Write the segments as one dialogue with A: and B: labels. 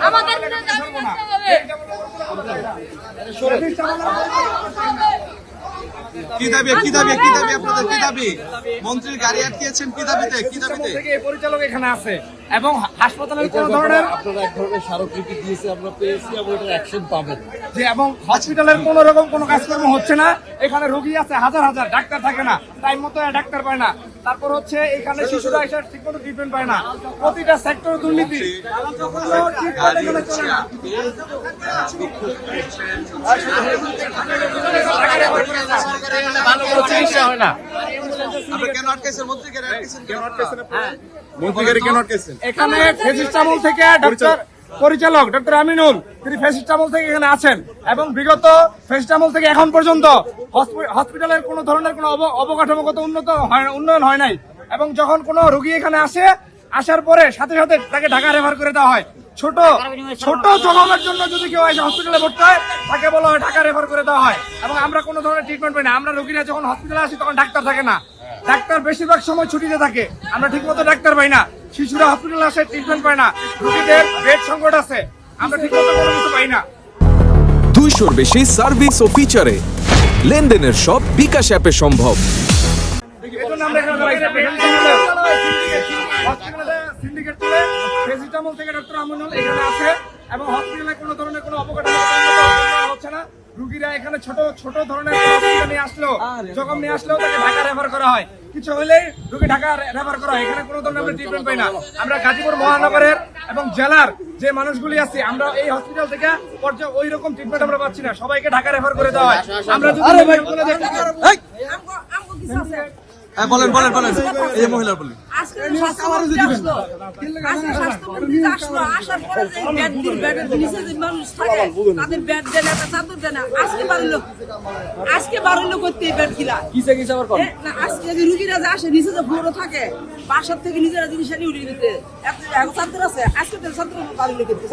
A: আমাদের
B: কি দাবি আপনাদের, কি দাবি? মন্ত্রীর গাড়ি আটকিয়েছেন কি দাবিতে?
C: থেকে পরিচালক এখানে আছে এবং হাসপাতালের কোন ধরনের
D: আপনারা এক ধরনের স্মারকলিপি দিয়েছে, আমরা পেয়েছি এবং এটা অ্যাকশন পাবেন
C: যে এবং হসপিটালের কোন রকম কোনো কাজকর্ম হচ্ছে না। এখানে রোগী আছে হাজার হাজার, ডাক্তার থাকে না, টাইম মতো ডাক্তার পায় না। তারপর হচ্ছে এখানে শিশুরা এসে ঠিক মতো ট্রিটমেন্ট পায় না, প্রতিটা সেক্টর দুর্নীতি।
D: ভালো কোনো চিকিৎসা হয় না।
C: এখানে ফেসিস্টামল থেকে পরিচালক ডক্টর আমিনুল, তিনি ফেসিস্টামল থেকে এখানে আছেন এবং বিগত ফেসিস্টামল থেকে এখন পর্যন্ত হসপিটালের কোন ধরনের কোনো অবকাঠামোগত উন্নয়ন হয় নাই। এবং যখন কোনো রোগী এখানে আসার পরে সাথে সাথে তাকে ঢাকা রেফার করে দেওয়া হয়। ছোট জখমের জন্য যদি কেউ এসে হসপিটালে ভর্তি হয় তাকে বলা হয় ঢাকা রেফার করে দেওয়া হয় এবং আমরা কোনো ধরনের ট্রিটমেন্ট পাই না। আমরা রোগীরা যখন হসপিটালে আসি তখন ডাক্তার থাকে না, ডাক্তার বেশিরভাগ সময় ছুটিতে থাকে, আমরা ঠিক মতো ডাক্তার পাই না। শিশুরা হসপিটালে আসে, ট্রিটমেন্ট পায় না, রোগীদের বেড সংকট আছে, আমরা ঠিক মতো কোনো কিছু পাই না।
E: 200-র বেশি সার্ভিস ও ফিচারে লেনদেনের সব বিকাশ অ্যাপে সম্ভব।
C: সিন্ডিকেট তুলে ফেসিস্টামল থেকে ডক্টর আমিনুল এখানে আছে এবং হসপিটালে কোনো ধরনের কোনো অবকাঠামো হচ্ছে না। রোগীরা এখানে ছোট ধরনের নিয়ে আসলেও জখম নিয়ে আসলেও তাকে ঢাকা রেফার করা হয়, কিছু হলেই রোগী ঢাকা রেফার করা হয়। এখানে কোনো ধরনের ট্রিটমেন্ট পাই না। আমরা গাজীপুর মহানগরের এবং জেলার যে মানুষগুলি আছে, আমরা এই হসপিটাল থেকে ওই রকম ট্রিটমেন্ট আমরা পাচ্ছি না, সবাইকে ঢাকা রেফার করে দেওয়া হয়। আমরা যদি
B: বলেন এই মহিলার বলেন।
A: আজকে বারো করতে আজকে রুগীরা যে আসে নিচে যে ফ্লোরে থাকে, বাসার থেকে নিজেরা জিনিস আনি উঠিয়ে দিতে ছাত্র আছে, আজকে ছাত্র বাড়ি করতে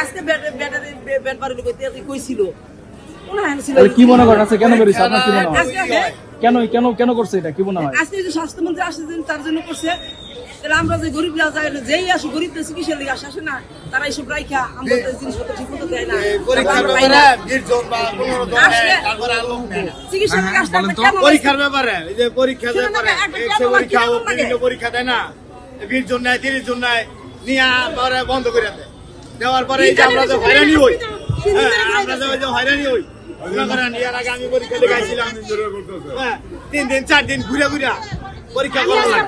A: আজকে বেড বাড়ি করতে কইছিল।
D: কি মনে করেন আজকে কেন বেরিয়েছে? আপনার কি মনে হয় কেন করছে এটা? কি মনে হয়
A: আজকে যে স্বাস্থ্যমন্ত্রী আসছেন তার জন্য করছে? তাহলে আমরা যে গরিবরা যাই যেই আসি, গরিবদের চিকিৎসার লিগে আসে না, তারা এইসব রাইখা আমাদের জিনিসপত্র ঠিক মতো দেয় না।
F: পরীক্ষার ব্যাপারে এই যে পরীক্ষা পরীক্ষা দেয় না, 20 জন নেয় 30 জন নেয় নিয়ে বন্ধ করে দেওয়ার পরে এই যে আমরা যে হয়রানি হই, আমরা যে হয়রানি হই, এর আগে আমি পরীক্ষা লেগাইছিলাম 3 দিন 4 দিন ঘুরে পরীক্ষা করলাম।